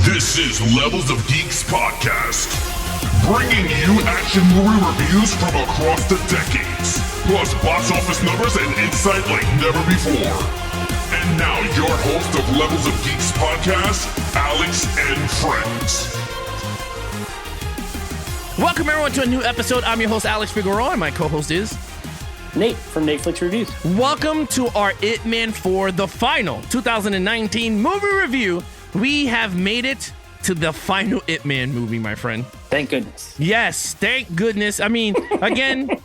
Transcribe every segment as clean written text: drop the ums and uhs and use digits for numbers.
This is Levels of Geeks Podcast, bringing you action movie reviews from across the decades, plus box office numbers and insight like never before. And now your host of Levels of Geeks Podcast, Alex and Friends. Welcome everyone to a new episode. I'm your host, Alex Figueroa, and my co-host is Nate from Netflix Reviews. Welcome to our Ip Man 4, the final 2019 movie review. We have made it to the final Ip Man movie, my friend. Thank goodness. Yes, thank goodness. I mean, again,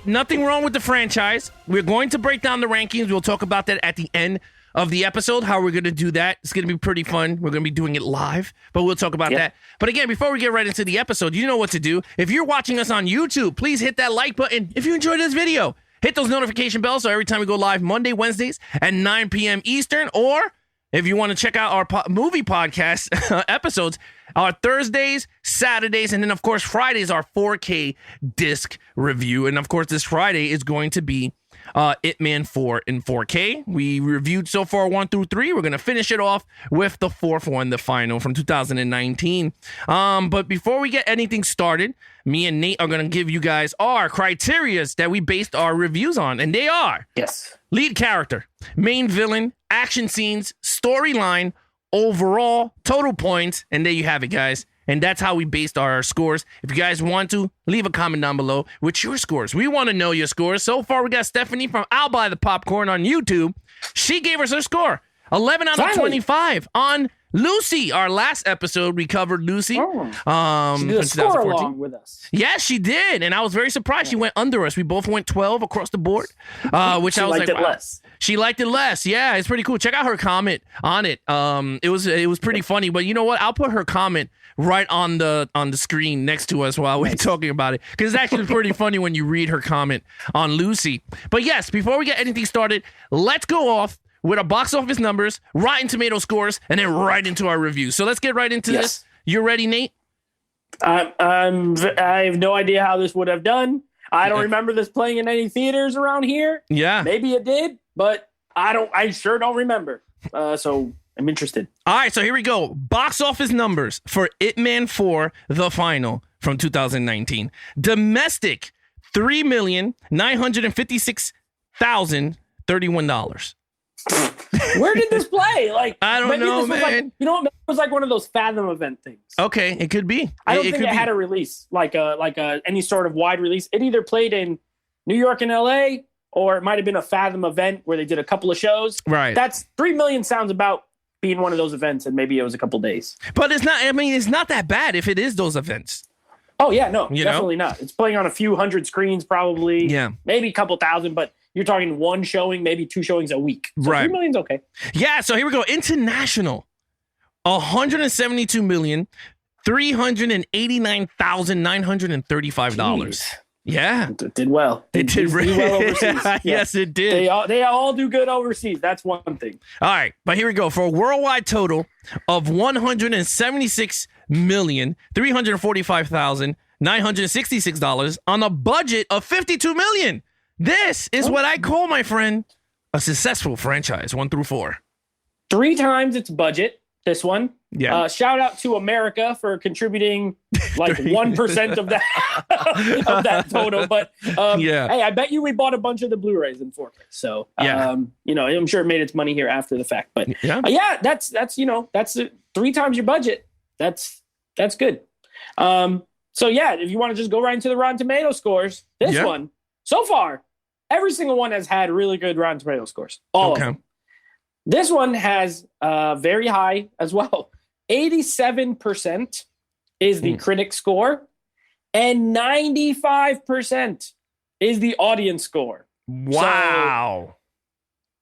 nothing wrong with the franchise. We're going to break down the rankings. We'll talk about that at the end of the episode, how we're going to do that. It's going to be pretty fun. We're going to be doing it live, but we'll talk about that. But again, before we get right into the episode, you know what to do. If you're watching us on YouTube, please hit that like button. If you enjoyed this video, hit those notification bells so every time we go live Monday, Wednesdays at 9 p.m. Eastern, or if you want to check out our movie podcast episodes, our Thursdays, Saturdays, and then, of course, Fridays, our 4K disc review. And, of course, this Friday is going to be Ip Man 4 in 4K. We reviewed so far 1 through 3. We're going to finish it off with the fourth one, the final from 2019. But before we get anything started, me and Nate are going to give you guys our criterias that we based our reviews on. And they are... Yes. Lead character, main villain, action scenes, storyline, overall, total points, and there you have it, guys. And that's how we based our scores. If you guys want to, leave a comment down below with your scores. We want to know your scores. So far, we got Stephanie from I'll Buy the Popcorn on YouTube. She gave us her score, 11 out of 25 on Lucy. Our last episode, we covered Lucy. She did a score along with us. Yes, she did. And I was very surprised. She went under us. We both went 12 across the board, which She I was liked like, it wow. less. She liked it less. Yeah, it's pretty cool. Check out her comment on it. It was pretty funny. But you know what? I'll put her comment right on the screen next to us while we're talking about it, because it's actually pretty funny when you read her comment on Lucy. But yes, before we get anything started, let's go off with our box office numbers, Rotten Tomato scores, and then right into our review. So let's get right into this. You ready, Nate? I have no idea how this would have done. I don't remember this playing in any theaters around here. Yeah. Maybe it did, but I sure don't remember. So I'm interested. All right, so here we go. Box office numbers for Ip Man 4, the final from 2019. Domestic, $3,956,031. Where did this play? Like, I don't know, man. Like, you know what? It was like one of those Fathom event things. Okay, it could be. I don't think it had a release, like any sort of wide release. It either played in New York and LA, or it might have been a Fathom event where they did a couple of shows. Right. That's 3 million sounds about being one of those events, and maybe it was a couple days. But it's not. I mean, it's not that bad if it is those events. Oh yeah, no, You definitely not. It's playing on a few hundred screens, probably. Yeah. Maybe a couple thousand, but you're talking one showing, maybe 2 showings a week. So Right. 3 million's okay. Yeah. So here we go. International, $172,389,935. Yeah. It did well. It did really well overseas. Yeah. Yes, it did. They all do good overseas. That's one thing. All right, but here we go. For a worldwide total of $176,345,966 on a budget of $52 million. This is what I call, my friend, a successful franchise, 1 through 4. 3 times its budget, this one. Yeah. Shout out to America for contributing like 1% of that of that total. But hey, I bet you we bought a bunch of the Blu-rays in 4K. So I'm sure it made its money here after the fact. But that's 3 times your budget. That's good. So if you want to just go right into the Rotten Tomato scores, this one so far, every single one has had really good Rotten Tomato scores. All of them. This one has very high as well. 87% is the critic score, and 95% is the audience score. Wow. So,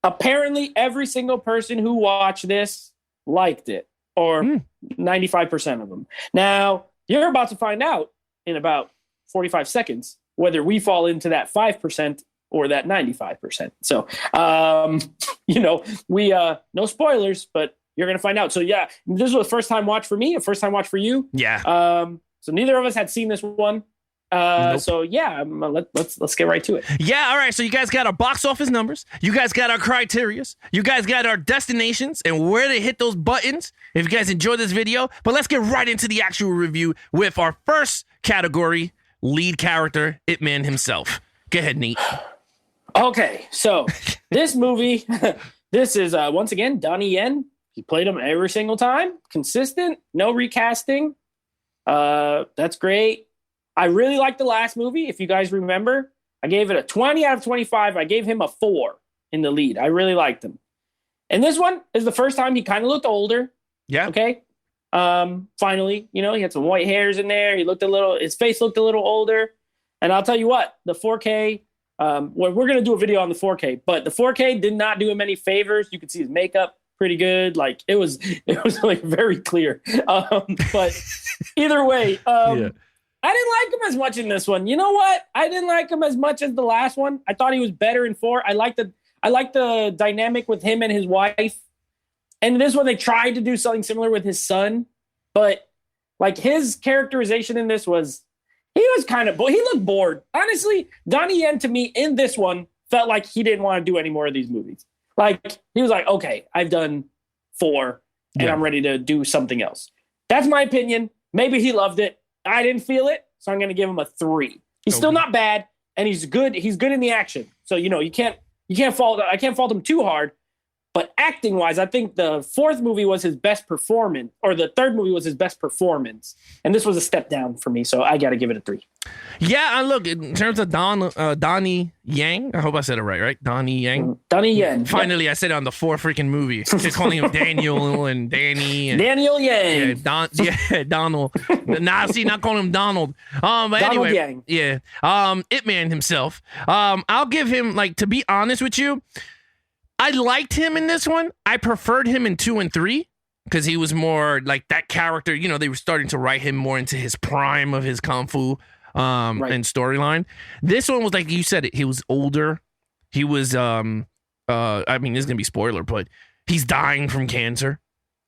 apparently, every single person who watched this liked it, or 95% of them. Now, you're about to find out in about 45 seconds whether we fall into that 5% or that 95%. So, we no spoilers, but you're going to find out. So, this was a first-time watch for me, a first-time watch for you. Yeah. So neither of us had seen this one. Nope. So yeah, let's get right to it. Yeah, all right. So you guys got our box office numbers. You guys got our criterias. You guys got our destinations and where to hit those buttons. If you guys enjoyed this video, but let's get right into the actual review with our first category, lead character, Ip Man himself. Go ahead, Nate. Okay, so this movie, this is once again Donnie Yen. He played him every single time, consistent, no recasting. That's great. I really liked the last movie. If you guys remember, I gave it a 20 out of 25. I gave him a 4 in the lead. I really liked him. And this one is the first time he kind of looked older. Yeah. Okay. Finally, he had some white hairs in there. His face looked a little older. And I'll tell you what, the 4K, we're going to do a video on the 4K, but the 4K did not do him any favors. You could see his makeup pretty good. Like it was like very clear. But either way, yeah. I didn't like him as much in this one. You know what? I didn't like him as much as the last one. I thought he was better in 4. I like the dynamic with him and his wife. And this one, they tried to do something similar with his son, but like his characterization in this was, he looked bored. Honestly, Donnie Yen to me in this one felt like he didn't want to do any more of these movies. Like he was like, okay, I've done 4 and I'm ready to do something else. That's my opinion. Maybe he loved it. I didn't feel it, so I'm going to give him a 3. He's still not bad, and he's good. He's good in the action. So, I can't fault him too hard. But acting-wise, I think the 4th movie was his best performance, or the 3rd movie was his best performance. And this was a step down for me, so I got to give it a 3. Yeah, look, in terms of Donnie Yang, I hope I said it right? Donnie Yang? Donnie Yen. Finally, yep. I said it on the 4 freaking movie. They're calling him Daniel and Danny. And, Daniel Yang. Yeah, Donald. Not calling him Donald. But Donald anyway, Yang. Yeah. Ip Man himself. I'll give him, to be honest with you, I liked him in this one. I preferred him in 2 and 3 because he was more like that character. They were starting to write him more into his prime of his kung fu and storyline. This one was like you said it. He was older. He was I mean, this is gonna be spoiler, but he's dying from cancer.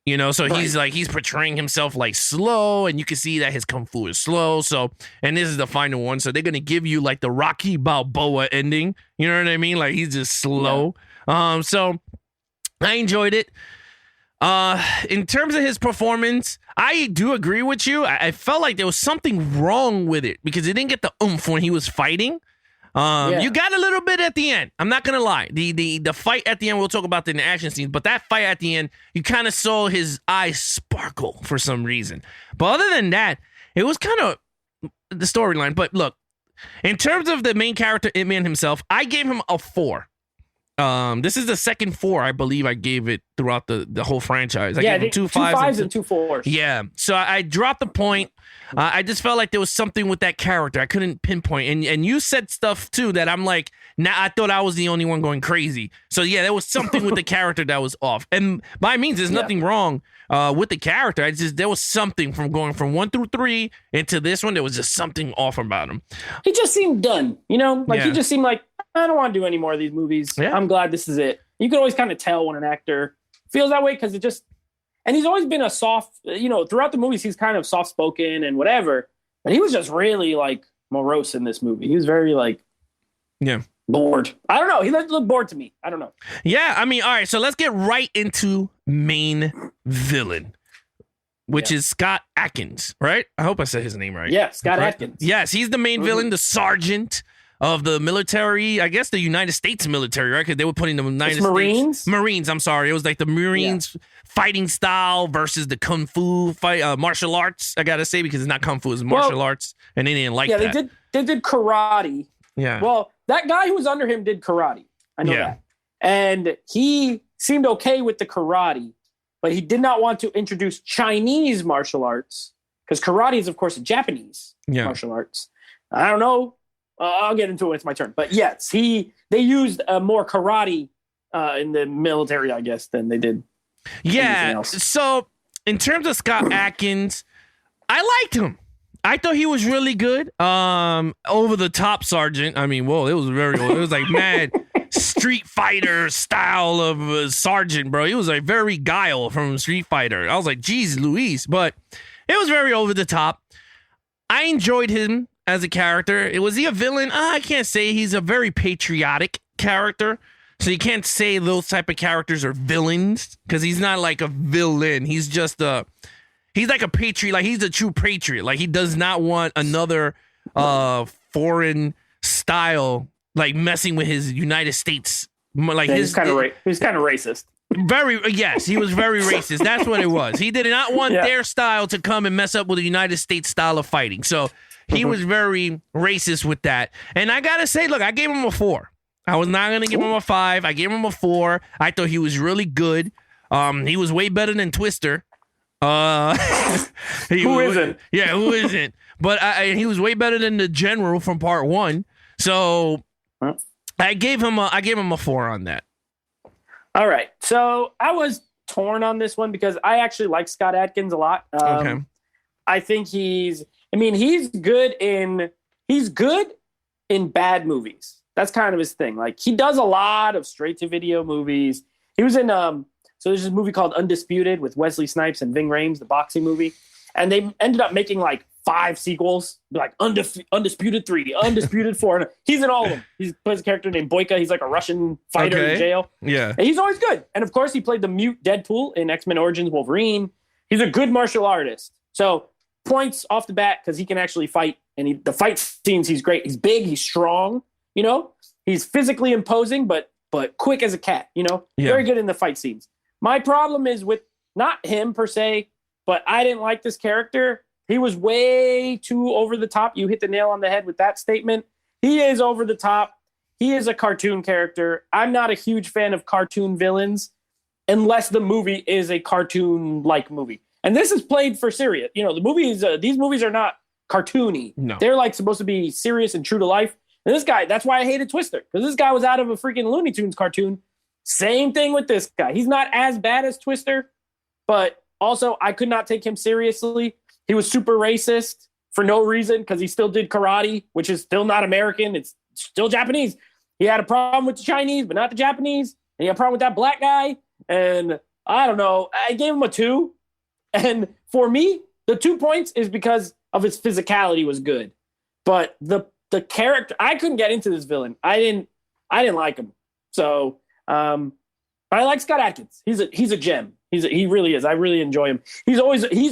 So he's portraying himself like slow, and you can see that his kung fu is slow. So, and this is the final one. So they're gonna give you like the Rocky Balboa ending. You know what I mean? Like he's just slow. Yeah. So I enjoyed it. In terms of his performance, I do agree with you. I felt like there was something wrong with it because it didn't get the oomph when he was fighting. You got a little bit at the end. I'm not gonna lie. The fight at the end, we'll talk about in the action scenes, but that fight at the end, you kind of saw his eyes sparkle for some reason. But other than that, it was kind of the storyline. But look, in terms of the main character, Ip Man himself, I gave him a 4. This is the second 4 I believe I gave it throughout the whole franchise. I gave him 2 5s and 2 4s. Yeah, so I dropped the point. I just felt like there was something with that character I couldn't pinpoint, and you said stuff too that I'm like, I thought I was the only one going crazy. So yeah, there was something with the character that was off, and by means, there's nothing wrong with the character. There was something from going from 1 through 3 into this one. There was just something off about him. He just seemed done, he just seemed like, I don't want to do any more of these movies. Yeah. I'm glad this is it. You can always kind of tell when an actor feels that way because and he's always been a soft, throughout the movies, he's kind of soft-spoken and whatever. But he was just really morose in this movie. He was very bored. I don't know. He looked bored to me. I don't know. Yeah. I mean, all right. So let's get right into main villain, which is Scott Adkins, right? I hope I said his name right. Yeah, Scott Adkins. Yes, he's the main villain, the sergeant of the military, I guess the United States military, right? Because they were putting the United States Marines. I'm sorry, it was like the Marines fighting style versus the kung fu fight, martial arts. I gotta say because it's not kung fu, it's martial arts, and they didn't like that. Yeah, they did karate. Yeah. Well, that guy who was under him did karate. I know that, and he seemed okay with the karate, but he did not want to introduce Chinese martial arts because karate is, of course, a Japanese martial arts. I don't know. I'll get into it when it's my turn. But yes, they used more karate in the military, I guess, than they did anything else. So in terms of Scott Adkins, I liked him. I thought he was really good. Over the top sergeant. I mean, whoa, it was it was like mad Street Fighter style of sergeant, bro. He was like very Guile from Street Fighter. I was like, geez, Louise. But it was very over the top. I enjoyed him as a character. Was he a villain? I can't say. He's a very patriotic character. So you can't say those type of characters are villains because he's not like a villain. He's just he's like a patriot. Like he's a true patriot. Like he does not want another foreign style like messing with his United States. Like he's kind of racist. Yes, he was very racist. That's what it was. He did not want their style to come and mess up with the United States style of fighting. So he was very racist with that. And I gotta say, look, I gave him a 4. I was not gonna give him a 5. I gave him a 4. I thought he was really good. He was way better than Twister. Who isn't? Yeah, who isn't? But he was way better than the General from Part 1. So I gave him a 4 on that. All right. So I was torn on this one because I actually like Scott Adkins a lot. Okay. I think he's good in bad movies. That's kind of his thing. Like he does a lot of straight to video movies. He was in so there's this movie called Undisputed with Wesley Snipes and Ving Rhames, the boxing movie. And they ended up making like 5 sequels, like Undisputed 3, Undisputed 4. And he's in all of them. He plays a character named Boyka. He's like a Russian fighter in jail. Yeah. And he's always good. And of course, he played the mute Deadpool in X-Men Origins Wolverine. He's a good martial artist. So points off the bat because he can actually fight. And the fight scenes, he's great. He's big. He's strong. You know, he's physically imposing, but quick as a cat. You know, very good in the fight scenes. My problem is with not him per se, but I didn't like this character. He was way too over the top. You hit the nail on the head with that statement. He is over the top. He is a cartoon character. I'm not a huge fan of cartoon villains unless the movie is a cartoon-like movie. And this is played for serious. You know, the movies, these movies are not cartoony. No. They're like supposed to be serious and true to life. And this guy, that's why I hated Twister, because this guy was out of a freaking Looney Tunes cartoon. Same thing with this guy. He's not as bad as Twister, but also I could not take him seriously. He was super racist for no reason because he still did karate, which is still not American. It's still Japanese. He had a problem with the Chinese, but not the Japanese. And he had a problem with that black guy. And I don't know. I gave him a 2. And for me, the 2 points is because of his physicality was good. But the character, I couldn't get into this villain. I didn't like him. So I like Scott Adkins. He's a gem. He really is. I really enjoy him. He's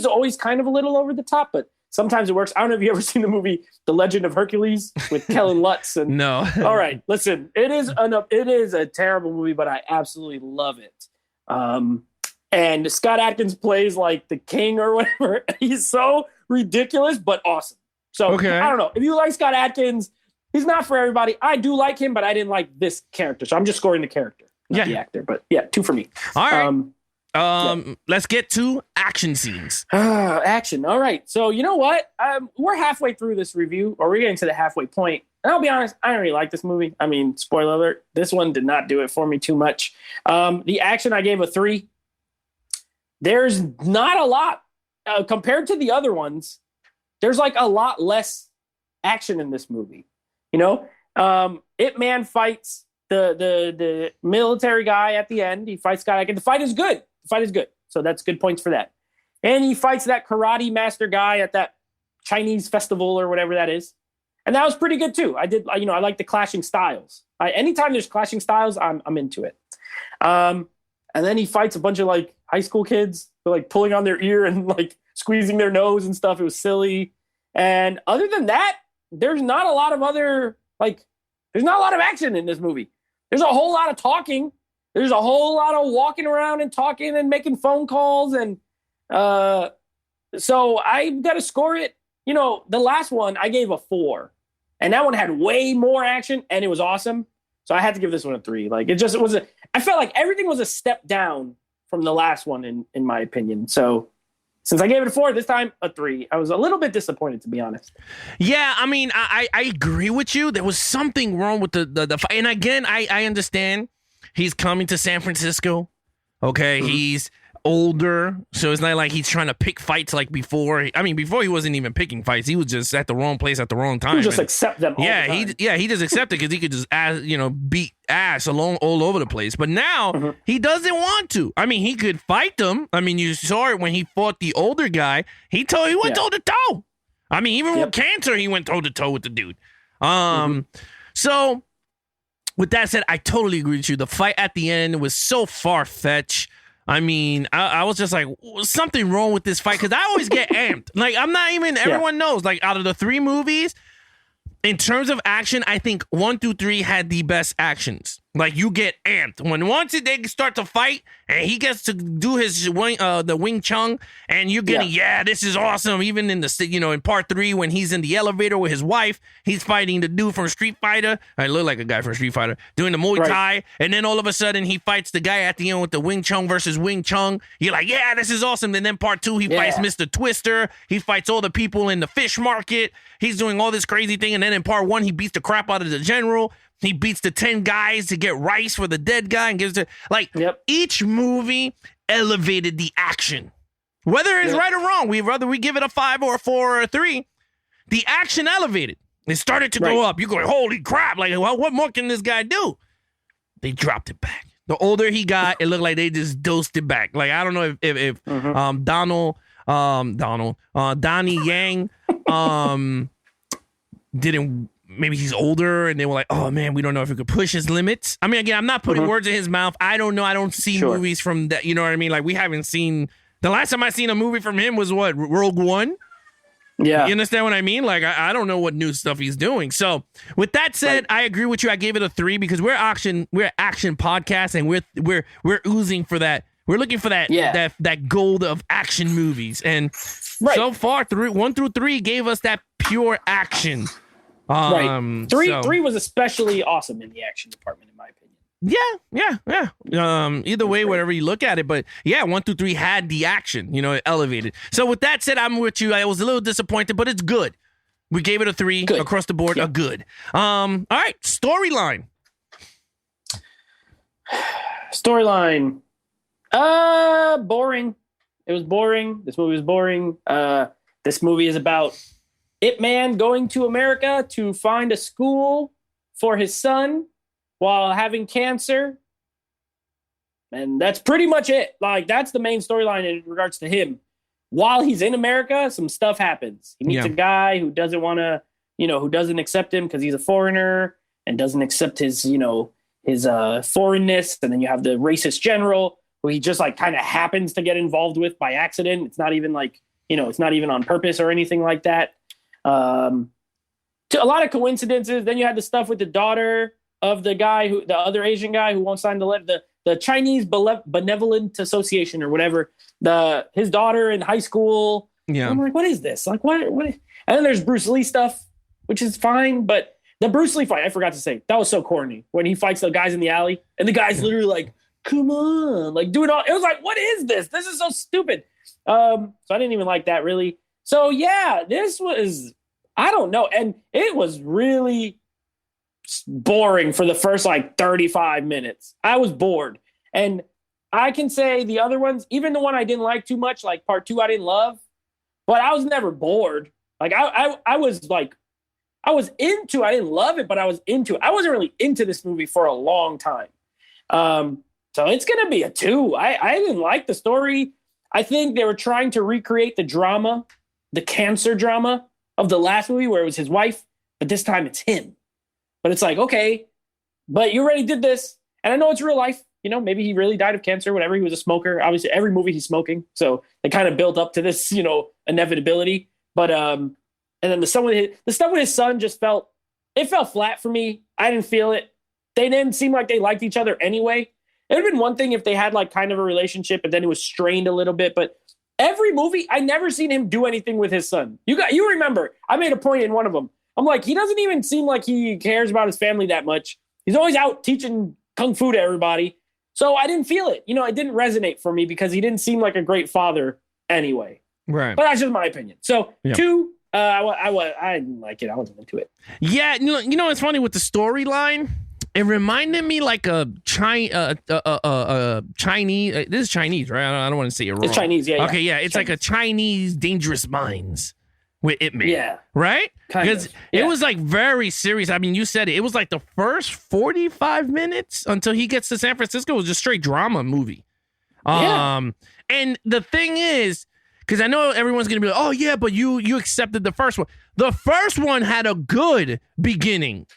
always kind of a little over the top, but sometimes it works. I don't know if you ever seen the movie The Legend of Hercules with Kellen Lutz. And, no. All right, listen. It is a terrible movie, but I absolutely love it. And Scott Adkins plays like the king or whatever. He's so ridiculous, but awesome. So okay. I don't know. If you like Scott Adkins, he's not for everybody. I do like him, but I didn't like this character. So I'm just scoring the character, not the actor. But yeah, 2 for me. All right. Let's get to action scenes. Action. All right. So you know what? We're halfway through this review, or we're getting to the halfway point. And I'll be honest, I don't really like this movie. I mean, spoiler alert, this one did not do it for me too much. The action, I gave a 3. There's not a lot compared to the other ones. There's like a lot less action in this movie. You know, Ip Man fights the military guy at the end. He fights Scott Adkins. The fight is good. So that's good points for that. And he fights that karate master guy at that Chinese festival or whatever that is. And that was pretty good too. I like the clashing styles. Anytime there's clashing styles, I'm into it. And then he fights a bunch of like high school kids. They're like pulling on their ear and like squeezing their nose and stuff. It was silly. And other than that, there's not a lot of action in this movie. There's a whole lot of talking. There's a whole lot of walking around and talking and making phone calls. And so I got to score it. You know, the last one I gave a 4. And that one had way more action and it was awesome. So I had to give this one a 3. Like it was I felt like everything was a step down from the last one in my opinion. So since I gave it a 4, this time a 3. I was a little bit disappointed, to be honest. Yeah, I mean, I agree with you. There was something wrong with the fight. And again, I understand he's coming to San Francisco. Okay, he's older, so it's not like he's trying to pick fights like before. I mean, before he wasn't even picking fights. He was just at the wrong place at the wrong time. He just accept them all the time. He just accepted because he could just beat ass all over the place. But now he doesn't want to. I mean, he could fight them. I mean, you saw it when he fought the older guy. He went toe to toe. I mean, even with cancer, he went toe to toe with the dude. So with that said, I totally agree with you. The fight at the end was so far-fetched. I mean, I was just like, something wrong with this fight, because I always get amped. Like, I'm not even, everyone knows, like, out of the 3 movies, in terms of action, I think 1 through 3 had the best actions. Like, you get amped once they start to fight and he gets to do his the Wing Chun, and you're getting, this is awesome. Even in the, in part 3, when he's in the elevator with his wife, he's fighting the dude from Street Fighter. I look like a guy from Street Fighter doing the Muay Thai, and then all of a sudden he fights the guy at the end with the Wing Chun versus Wing Chun. You're like, yeah, this is awesome. And then part 2, he fights Mr. Twister. He fights all the people in the fish market. He's doing all this crazy thing, and then in part 1, he beats the crap out of the general. He beats the 10 guys to get rice for the dead guy and gives it. Like, each movie elevated the action. Whether it's right or wrong, whether we give it a 5 or a 4 or a 3, the action elevated. It started to go up. You're going, holy crap. Like, well, what more can this guy do? They dropped it back. The older he got, it looked like they just dosed it back. Like, I don't know if Donnie Yang didn't. Maybe he's older and they were like, oh man, we don't know if he could push his limits. I mean, again, I'm not putting words in his mouth. I don't know. I don't see movies from that. You know what I mean? Like, we haven't seen, the last time I seen a movie from him was what? Rogue One? Yeah. You understand what I mean? Like, I don't know what new stuff he's doing. So with that said, I agree with you. I gave it a 3 because we're action podcast, and we're oozing for that. We're looking for that, that gold of action movies. And so far, 1 through 3 gave us that pure action. Three was especially awesome in the action department, in my opinion. Yeah. Either way, whatever you look at it, but 1 through 3 had the action, it elevated. So with that said, I'm with you. I was a little disappointed, but it's good. We gave it a 3 across the board. A good. All right, storyline. Boring. It was boring. This movie was boring. This movie is about Ip Man going to America to find a school for his son while having cancer. And that's pretty much it. Like, that's the main storyline in regards to him. While he's in America, some stuff happens. He meets a guy who doesn't want to, who doesn't accept him because he's a foreigner and doesn't accept his, his foreignness. And then you have the racist general who he just like kind of happens to get involved with by accident. It's not even like, it's not even on purpose or anything like that. A lot of coincidences. Then you had the stuff with the daughter of the other Asian guy who won't sign the letter, the Chinese Benevolent Association or whatever. His daughter in high school. Yeah, I'm like, what is this? Like, what? And then there's Bruce Lee stuff, which is fine, but the Bruce Lee fight, I forgot to say, that was so corny when he fights the guys in the alley and the guy's literally like, come on, like doing all. It was like, what is this? This is so stupid. So I didn't even like that really. So yeah, this was, I don't know. And it was really boring for the first like 35 minutes. I was bored. And I can say the other ones, even the one I didn't like too much, like part 2, I didn't love, but I was never bored. Like I was like, I was into, I didn't love it, but I was into it. I wasn't really into this movie for a long time. So it's going to be a 2. I didn't like the story. I think they were trying to recreate the drama, the cancer drama of the last movie where it was his wife, but this time it's him. But it's like, okay, but you already did this. And I know it's real life. Maybe he really died of cancer, whatever. He was a smoker. Obviously, every movie he's smoking. So they kind of built up to this, inevitability. But, and then the stuff with his son just felt flat for me. I didn't feel it. They didn't seem like they liked each other anyway. It would have been one thing if they had like kind of a relationship, but then it was strained a little bit. But every movie, I never seen him do anything with his son. You remember, I made a point in one of them. I'm like, he doesn't even seem like he cares about his family that much. He's always out teaching kung fu to everybody. So I didn't feel it. It didn't resonate for me because he didn't seem like a great father anyway. Right. But that's just my opinion. So 2, I didn't like it. I wasn't into it. Yeah. It's funny with the storyline. It reminded me like a Chinese. This is Chinese, right? I don't want to say it wrong. It's Chinese, yeah. Okay, yeah. It's Chinese. Like a Chinese Dangerous Minds with Ip Man. Yeah. Right? Because it was like very serious. I mean, you said it. It was like the first 45 minutes until he gets to San Francisco was just straight drama movie. And the thing is, because I know everyone's going to be like, oh, yeah, but you accepted the first one. The first one had a good beginning.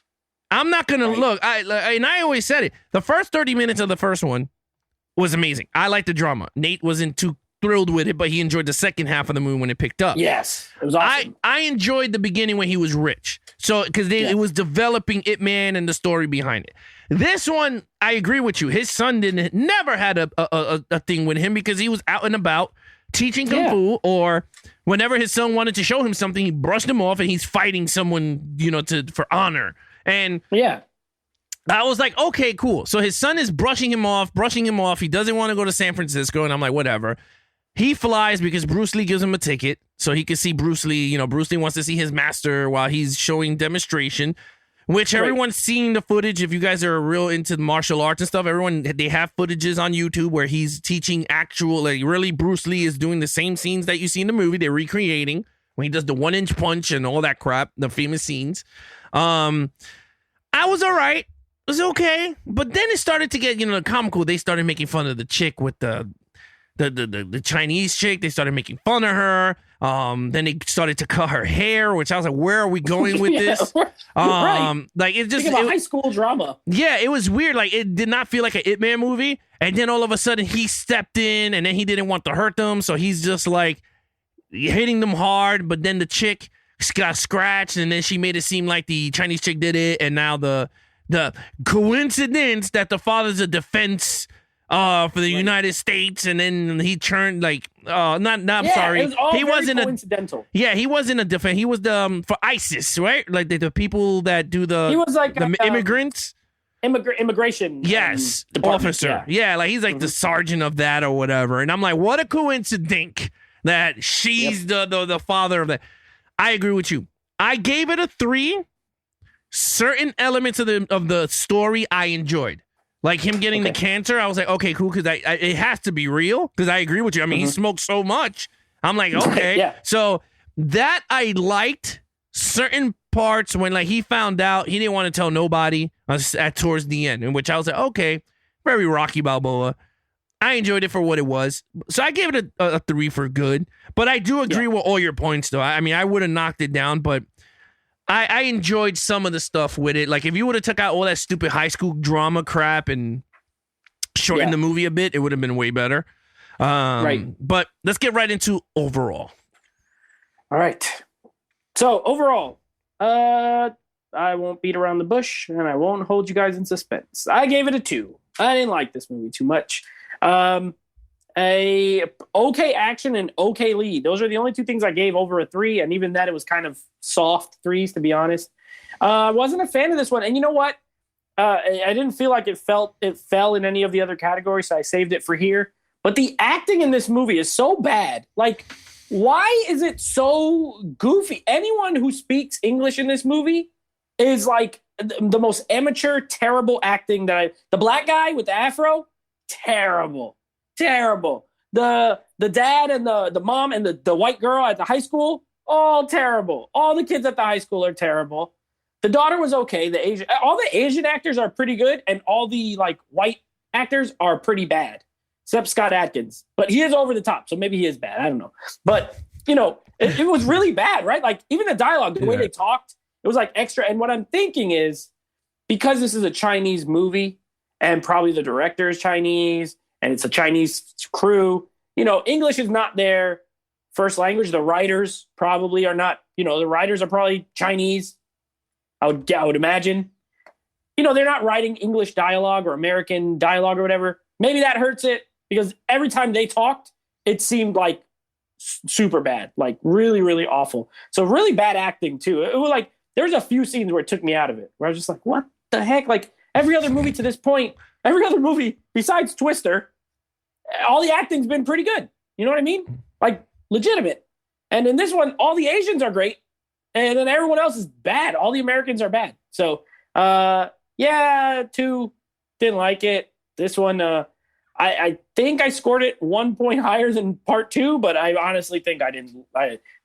I'm not going to look. I always said it. The first 30 minutes of the first one was amazing. I liked the drama. Nate wasn't too thrilled with it, but he enjoyed the second half of the movie when it picked up. Yes, it was awesome. I enjoyed the beginning when he was rich. So, because it was developing Ip Man and the story behind it. This one, I agree with you. His son never had a thing with him because he was out and about teaching Kung Fu, or whenever his son wanted to show him something, he brushed him off and he's fighting someone, for honor. And I was like, okay, cool. So his son is brushing him off. He doesn't want to go to San Francisco. And I'm like, whatever. He flies because Bruce Lee gives him a ticket so he can see Bruce Lee. Bruce Lee wants to see his master while he's showing demonstration, which everyone's seen the footage. If you guys are real into martial arts and stuff, they have footages on YouTube where he's teaching actual, really Bruce Lee is doing the same scenes that you see in the movie. They're recreating when he does the 1-inch punch and all that crap, the famous scenes. I was all right. It was okay. But then it started to get, comical. They started making fun of the chick with the Chinese chick. They started making fun of her. Then they started to cut her hair, which I was like, where are we going with this? Right. Like it just high school drama. Yeah, it was weird. Like it did not feel like an Ip Man movie. And then all of a sudden he stepped in and then he didn't want to hurt them. So he's just like hitting them hard. But then the chick got scratched and then she made it seem like the Chinese chick did it. And now the coincidence that the father's a defense for the United States, and then he turned sorry. He wasn't coincidental. He wasn't a defense. He was the for ISIS, right? Like the people that do he was like the immigrants. Immigration. Yes, officer. Yeah, like he's like the sergeant of that or whatever. And I'm like, what a coincidence that she's the father of that. I agree with you. I gave it a 3. Certain elements of the story I enjoyed. Like him getting the cancer, I was like, okay, cool, because it has to be real, because I agree with you. I mean, he smoked so much. I'm like, okay. So that I liked. Certain parts when he found out, he didn't want to tell nobody towards the end, in which I was like, okay, very Rocky Balboa. I enjoyed it for what it was. So I gave it a 3 for good. But I do agree with all your points, though. I mean, I would have knocked it down, but I enjoyed some of the stuff with it. Like, if you would have took out all that stupid high school drama crap and shortened the movie a bit, it would have been way better. Right. But let's get right into overall. All right. So, overall, I won't beat around the bush, and I won't hold you guys in suspense. I gave it a 2. I didn't like this movie too much. A okay action and okay lead. Those are the only 2 things I gave over a 3, and even that it was kind of soft 3s, to be honest. I wasn't a fan of this one, and you know what? I didn't feel like it fell in any of the other categories, so I saved it for here. But the acting in this movie is so bad. Like, why is it so goofy? Anyone who speaks English in this movie is like the most amateur, terrible acting the black guy with the afro, terrible. The dad and the mom and the white girl at the high school, all terrible. All the kids at the high school are terrible. The daughter was okay. All the Asian actors are pretty good, and all the white actors are pretty bad, except Scott Adkins. But he is over the top, so maybe he is bad. I don't know. But it was really bad, right? Like even the dialogue, the way they talked, it was like extra. And what I'm thinking is, because this is a Chinese movie, and probably the director is Chinese, and it's a Chinese crew, English is not their first language. The writers probably are not, the writers are probably Chinese. I would imagine, they're not writing English dialogue or American dialogue or whatever. Maybe that hurts it, because every time they talked, it seemed like super bad, like really, really awful. So really bad acting too. It was like, there's a few scenes where it took me out of it, where I was just like, what the heck? Like every other movie to this point, every other movie besides Twister, all the acting's been pretty good. You know what I mean? Like legitimate. And in this one, all the Asians are great. And then everyone else is bad. All the Americans are bad. So, 2, didn't like it. This one, I think I scored it 1 point higher than part 2, but I honestly think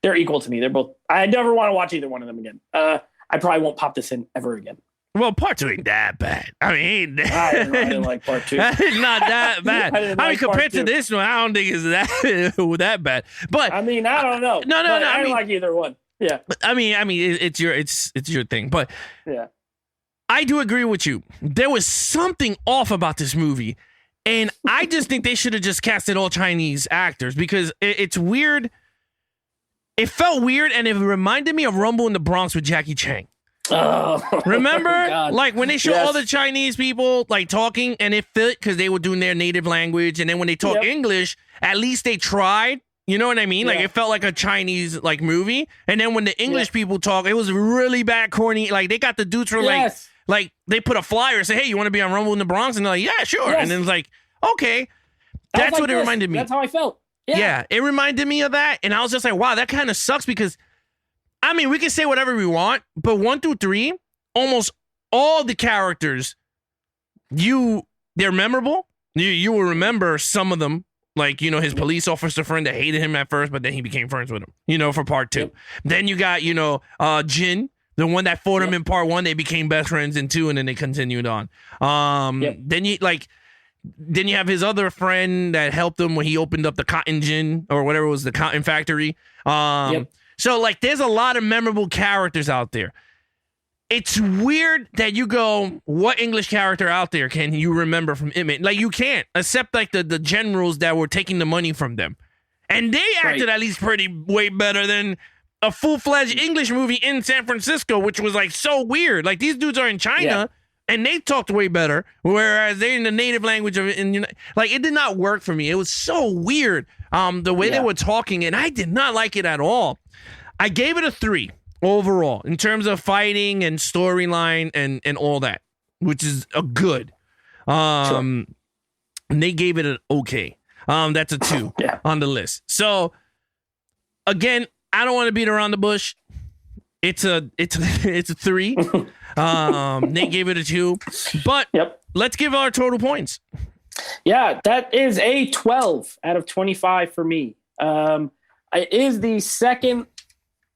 they're equal to me. They're both, I never want to watch either one of them again. I probably won't pop this in ever again. Well, part 2 ain't that bad. I mean, I didn't like part 2. It's not that bad. I mean, compared to this one, I don't think it's that bad. But I mean, I don't know. No. I didn't like either one. Yeah. I mean, it's your thing. But yeah, I do agree with you. There was something off about this movie, and I just think they should have just casted all Chinese actors because it's weird. It felt weird, and it reminded me of Rumble in the Bronx with Jackie Chan. Oh, remember? God. Like when they show all the Chinese people like talking and it fit because they were doing their native language. And then when they talk English, at least they tried. You know what I mean? Like it felt like a Chinese like movie. And then when the English people talk, it was really bad, corny. Like they got the dudes from like they put a flyer and say, hey, you want to be on Rumble in the Bronx? And they're like, yeah, sure. And then it's like, okay. That's what it reminded me. That's how I felt. Yeah, it reminded me of that. And I was just like, wow, that kind of sucks because I mean, we can say whatever we want, but 1 through 3, almost all the characters, they're memorable. You will remember some of them, like, you know, his police officer friend that hated him at first, but then he became friends with him, you know, for part 2. Yep. Then you got, you know, Jin, the one that fought him in part 1. They became best friends in 2, and then they continued on. Then you have his other friend that helped him when he opened up the cotton gin or whatever it was, the cotton factory. So, like, there's a lot of memorable characters out there. It's weird that you go, what English character out there can you remember from Ip Man? Like, you can't, except, like, the generals that were taking the money from them. And they acted at least way better than a full-fledged English movie in San Francisco, which was, like, so weird. Like, these dudes are in China, and they talked way better, whereas they're in the native language of it. Like, it did not work for me. It was so weird, the way they were talking, and I did not like it at all. I gave it a 3 overall in terms of fighting and storyline and all that, which is a good. And they gave it an okay. That's a 2 on the list. So again, I don't want to beat around the bush. It's a 3. Nate gave it a 2, but let's give our total points. Yeah, that is a 12 out of 25 for me. It is the second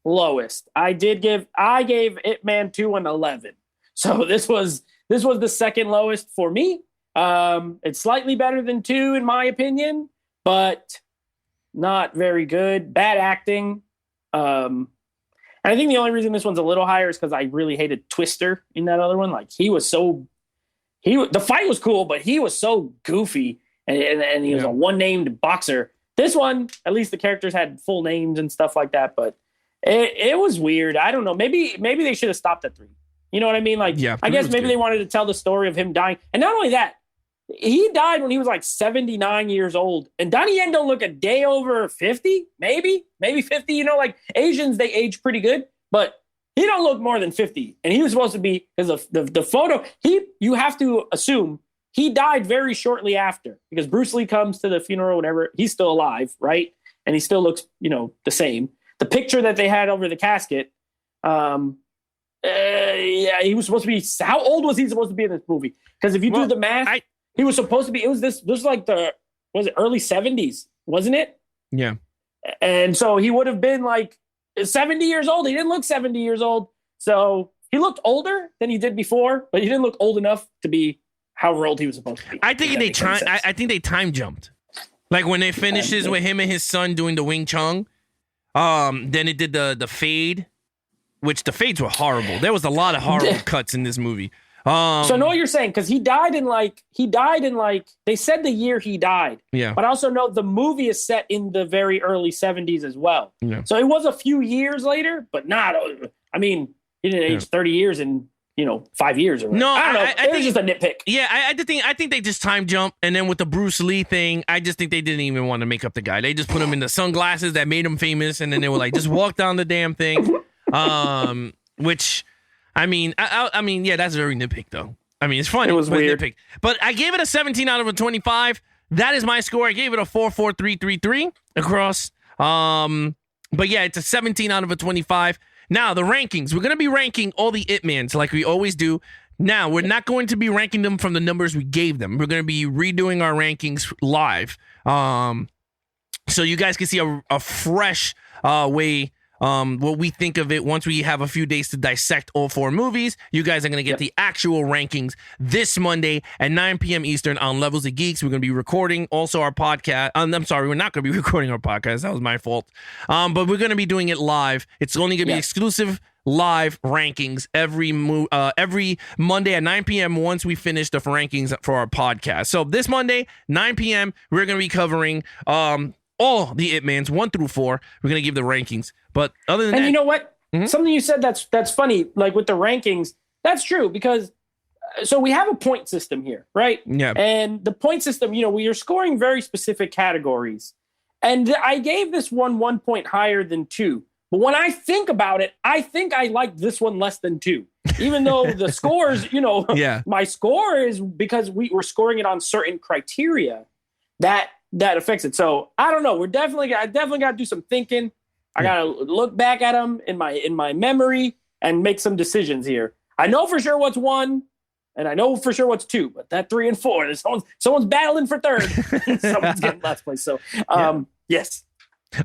lowest. I gave Ip Man 2 an 11. So this was the second lowest for me. It's slightly better than 2 in my opinion, but not very good. Bad acting. And I think the only reason this one's a little higher is because I really hated Twister in that other one. Like the fight was cool, but he was so goofy and he was a one-named boxer. This one, at least the characters had full names and stuff like that, but it was weird. I don't know. Maybe they should have stopped at 3. You know what I mean? Like, I guess maybe they wanted to tell the story of him dying. And not only that, he died when he was like 79 years old. And Donnie Yen don't look a day over 50, maybe 50. You know, like Asians, they age pretty good, but he don't look more than 50. And he was supposed to be, because of the photo, you have to assume he died very shortly after, because Bruce Lee comes to the funeral, whatever. He's still alive, right? And he still looks, you know, the same. The picture that they had over the casket, he was supposed to be. How old was he supposed to be in this movie? Because if you do the math, he was supposed to be. It was this was like early 70s, wasn't it? Yeah. And so he would have been like 70 years old. He didn't look 70 years old, so he looked older than he did before, but he didn't look old enough to be however old he was supposed to be. I think they time jumped. Like when they finishes with him and his son doing the Wing Chun. Then it did the fade, which the fades were horrible. There was a lot of horrible cuts in this movie. So I know what you're saying, because he died in they said the year he died. Yeah. But I also know the movie is set in the very early 70s as well. Yeah. So it was a few years later, but not. I mean, he didn't age 30 years in 5 years or whatever. No, I don't know. I think it's just a nitpick. Yeah, I think they just time jump, and then with the Bruce Lee thing, I just think they didn't even want to make up the guy. They just put him in the sunglasses that made him famous, and then they were like, just walk down the damn thing. Which, I mean, yeah, that's very nitpick though. I mean, it's funny. It was weird. Nitpick. But I gave it a 17 out of a 25. That is my score. I gave it a 4.4333 across. But yeah, it's a 17 out of a 25. Now, the rankings. We're going to be ranking all the Ip Mans like we always do. Now, we're not going to be ranking them from the numbers we gave them. We're going to be redoing our rankings live. So you guys can see a fresh way what we think of it once we have a few days to dissect all 4 movies. You guys are going to get the actual rankings this Monday at 9 p.m. Eastern on Levels of Geeks. We're going to be recording also our podcast. I'm sorry, we're not going to be recording our podcast. That was my fault. But we're going to be doing it live. It's only going to be exclusive live rankings every Monday at 9 p.m. once we finish the rankings for our podcast. So this Monday, 9 p.m., we're going to be covering all the Ip Mans 1 through 4. We're going to give the rankings. But other than that, you know what? Something you said that's funny, like with the rankings, that's true, because so we have a point system here, right? Yeah. And the point system, we are scoring very specific categories. And I gave this one 1 point higher than 2. But when I think about it, I think I like this one less than 2. Even though the scores, my score is because we're scoring it on certain criteria that affects it. So I don't know. I definitely got to do some thinking. I got to look back at them in my memory and make some decisions here. I know for sure what's 1, and I know for sure what's 2, but that 3 and 4, someone's battling for 3rd. Someone's getting last place. So, yes.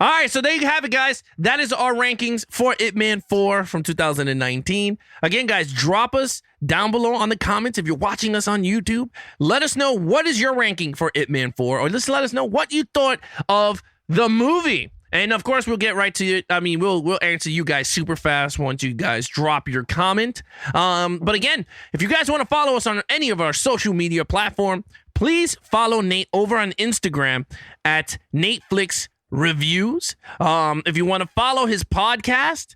All right, so there you have it, guys. That is our rankings for Ip Man 4 from 2019. Again, guys, drop us down below on the comments if you're watching us on YouTube. Let us know what is your ranking for Ip Man 4, or just let us know what you thought of the movie. And of course, we'll get right to it. I mean, we'll answer you guys super fast once you guys drop your comment. But again, if you guys want to follow us on any of our social media platform, please follow Nate over on Instagram at NateFlix Reviews. If you want to follow his podcast,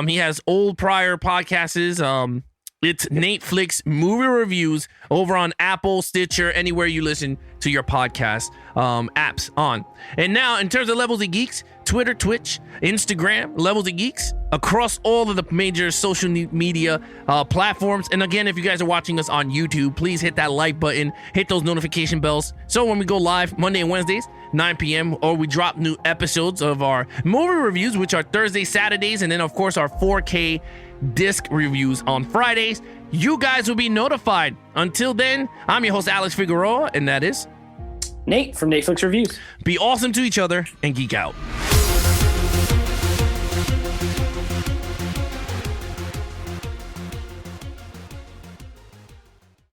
he has old prior podcasts. It's NateFlix Movie Reviews over on Apple, Stitcher, anywhere you listen to your podcast apps on. And now, in terms of Levels of Geeks, Twitter, Twitch, Instagram, Levels of Geeks, across all of the major social media platforms. And again, if you guys are watching us on YouTube, please hit that like button, hit those notification bells. So when we go live Monday and Wednesdays, 9 p.m., or we drop new episodes of our movie reviews, which are Thursdays, Saturdays, and then, of course, our 4K disc reviews on Fridays, you guys will be notified. Until then, I'm your host, Alex Figueroa, and that is Nate from NateFlix Reviews. Be awesome to each other and geek out.